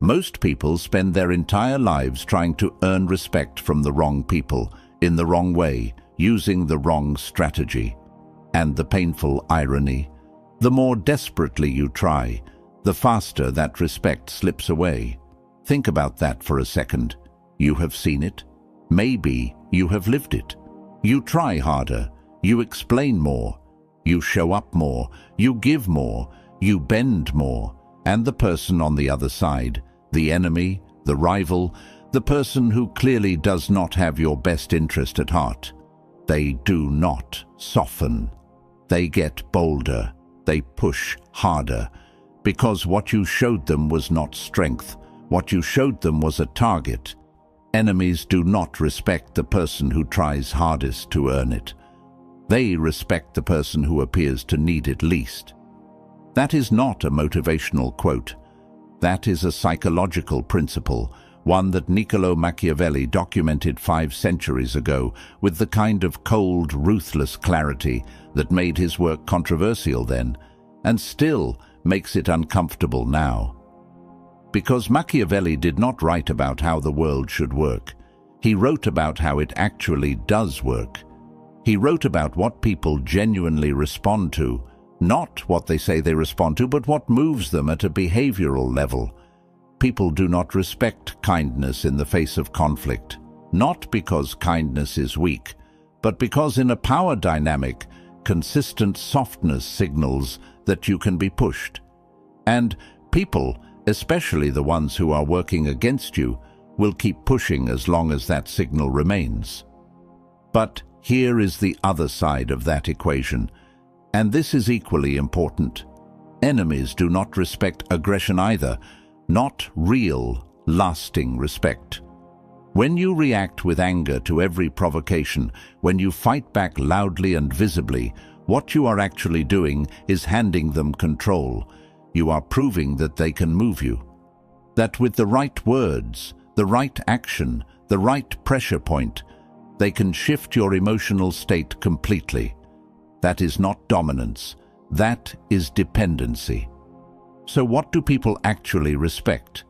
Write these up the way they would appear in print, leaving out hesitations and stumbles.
Most people spend their entire lives trying to earn respect from the wrong people, in the wrong way, using the wrong strategy. And the painful irony, the more desperately you try, the faster that respect slips away. Think about that for a second. You have seen it. Maybe you have lived it. You try harder. You explain more. You show up more. You give more. You bend more. And the person on the other side, the enemy, the rival, the person who clearly does not have your best interest at heart, they do not soften. They get bolder. They push harder. Because what you showed them was not strength. What you showed them was a target. Enemies do not respect the person who tries hardest to earn it. They respect the person who appears to need it least. That is not a motivational quote. That is a psychological principle, one that Niccolò Machiavelli documented 5 centuries ago with the kind of cold, ruthless clarity that made his work controversial then, and still makes it uncomfortable now. Because Machiavelli did not write about how the world should work. He wrote about how it actually does work. He wrote about what people genuinely respond to, not what they say they respond to, but what moves them at a behavioral level. People do not respect kindness in the face of conflict, not because kindness is weak, but because in a power dynamic, consistent softness signals that you can be pushed. And people, especially the ones who are working against you, will keep pushing as long as that signal remains. But here is the other side of that equation, and this is equally important. Enemies do not respect aggression either, not real, lasting respect. When you react with anger to every provocation, when you fight back loudly and visibly, what you are actually doing is handing them control. You are proving that they can move you. That with the right words, the right action, the right pressure point, they can shift your emotional state completely. That is not dominance. That is dependency. So what do people actually respect?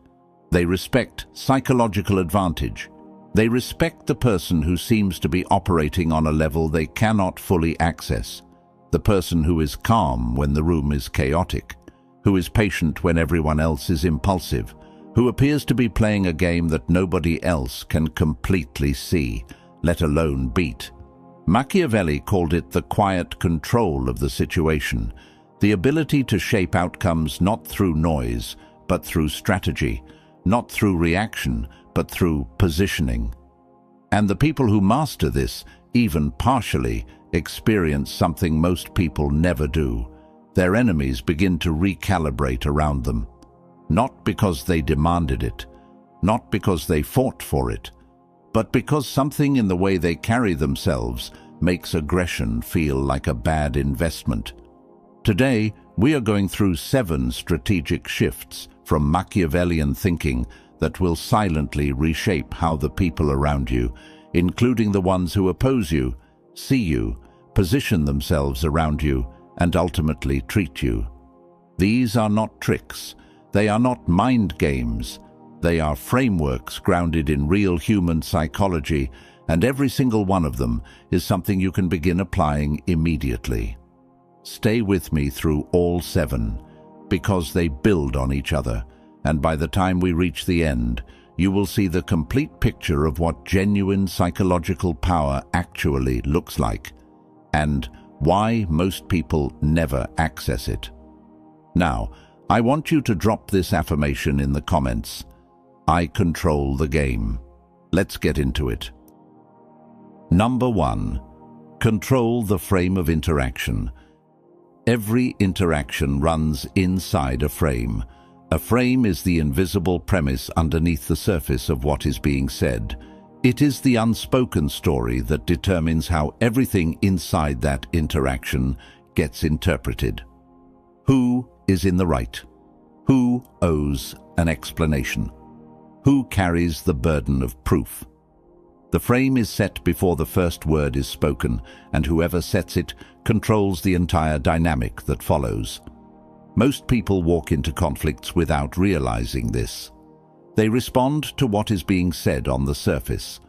They respect psychological advantage. They respect the person who seems to be operating on a level they cannot fully access. The person who is calm when the room is chaotic, who is patient when everyone else is impulsive, who appears to be playing a game that nobody else can completely see, let alone beat. Machiavelli called it the quiet control of the situation, the ability to shape outcomes not through noise, but through strategy, not through reaction, but through positioning. And the people who master this, even partially, experience something most people never do. Their enemies begin to recalibrate around them. Not because they demanded it, not because they fought for it, but because something in the way they carry themselves makes aggression feel like a bad investment. Today, we are going through 7 strategic shifts from Machiavellian thinking that will silently reshape how the people around you, including the ones who oppose you, see you, position themselves around you, and ultimately treat you. These are not tricks. They are not mind games. They are frameworks grounded in real human psychology, and every single one of them is something you can begin applying immediately. Stay with me through all 7, because they build on each other, and by the time we reach the end, you will see the complete picture of what genuine psychological power actually looks like, and why most people never access it. Now, I want you to drop this affirmation in the comments. I control the game. Let's get into it. Number 1. Control the frame of interaction. Every interaction runs inside a frame. A frame is the invisible premise underneath the surface of what is being said. It is the unspoken story that determines how everything inside that interaction gets interpreted. Who is in the right? Who owes an explanation? Who carries the burden of proof? The frame is set before the first word is spoken, and whoever sets it controls the entire dynamic that follows. Most people walk into conflicts without realizing this. They respond to what is being said on the surface.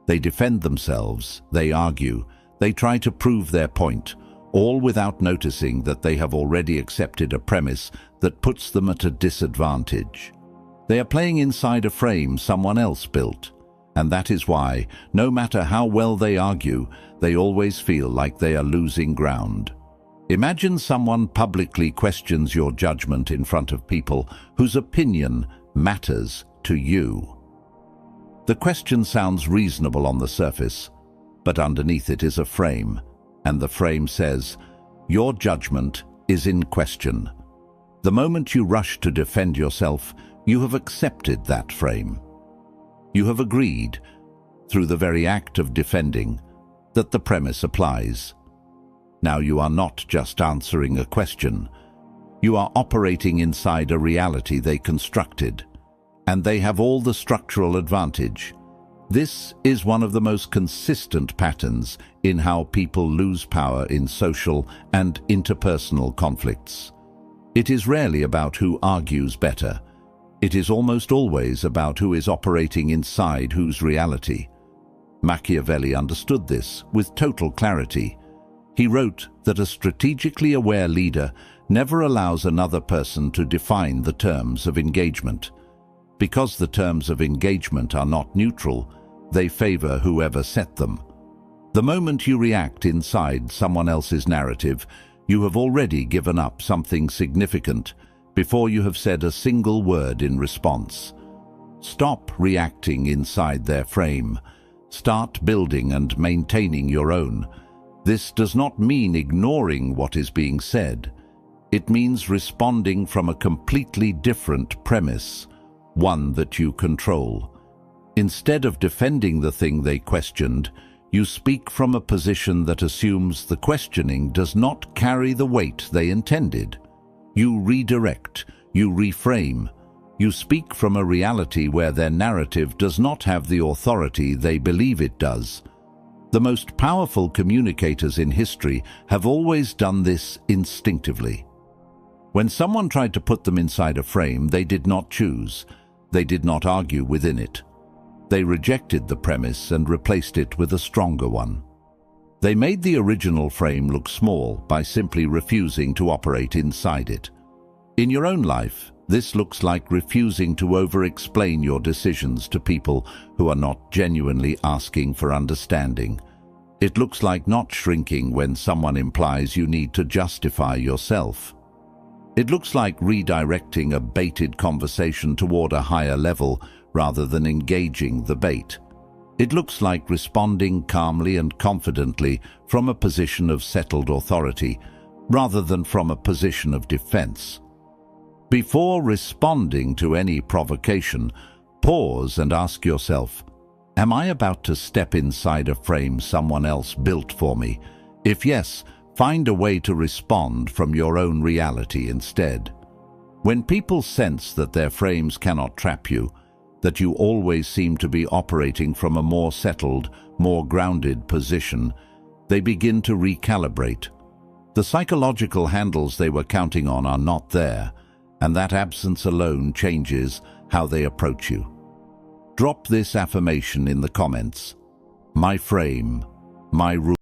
They defend themselves, they argue, they try to prove their point, all without noticing that they have already accepted a premise that puts them at a disadvantage. They are playing inside a frame someone else built, and that is why, no matter how well they argue, they always feel like they are losing ground. Imagine someone publicly questions your judgment in front of people whose opinion matters to you. The question sounds reasonable on the surface, but underneath it is a frame, and the frame says, your judgment is in question. The moment you rush to defend yourself, you have accepted that frame. You have agreed, through the very act of defending, that the premise applies. Now you are not just answering a question. You are operating inside a reality they constructed, and they have all the structural advantage. This is one of the most consistent patterns in how people lose power in social and interpersonal conflicts. It is rarely about who argues better. It is almost always about who is operating inside whose reality. Machiavelli understood this with total clarity. He wrote that a strategically aware leader never allows another person to define the terms of engagement. Because the terms of engagement are not neutral, they favor whoever set them. The moment you react inside someone else's narrative, you have already given up something significant before you have said a single word in response. Stop reacting inside their frame. Start building and maintaining your own. This does not mean ignoring what is being said. It means responding from a completely different premise, one that you control. Instead of defending the thing they questioned, you speak from a position that assumes the questioning does not carry the weight they intended. You redirect, you reframe, you speak from a reality where their narrative does not have the authority they believe it does. The most powerful communicators in history have always done this instinctively. When someone tried to put them inside a frame they did not choose, they did not argue within it. They rejected the premise and replaced it with a stronger one. They made the original frame look small by simply refusing to operate inside it. In your own life, this looks like refusing to over-explain your decisions to people who are not genuinely asking for understanding. It looks like not shrinking when someone implies you need to justify yourself. It looks like redirecting a baited conversation toward a higher level rather than engaging the bait. It looks like responding calmly and confidently from a position of settled authority rather than from a position of defense. Before responding to any provocation, pause and ask yourself, am I about to step inside a frame someone else built for me? If yes, find a way to respond from your own reality instead. When people sense that their frames cannot trap you, that you always seem to be operating from a more settled, more grounded position, they begin to recalibrate. The psychological handles they were counting on are not there, and that absence alone changes how they approach you. Drop this affirmation in the comments. My frame, my rule.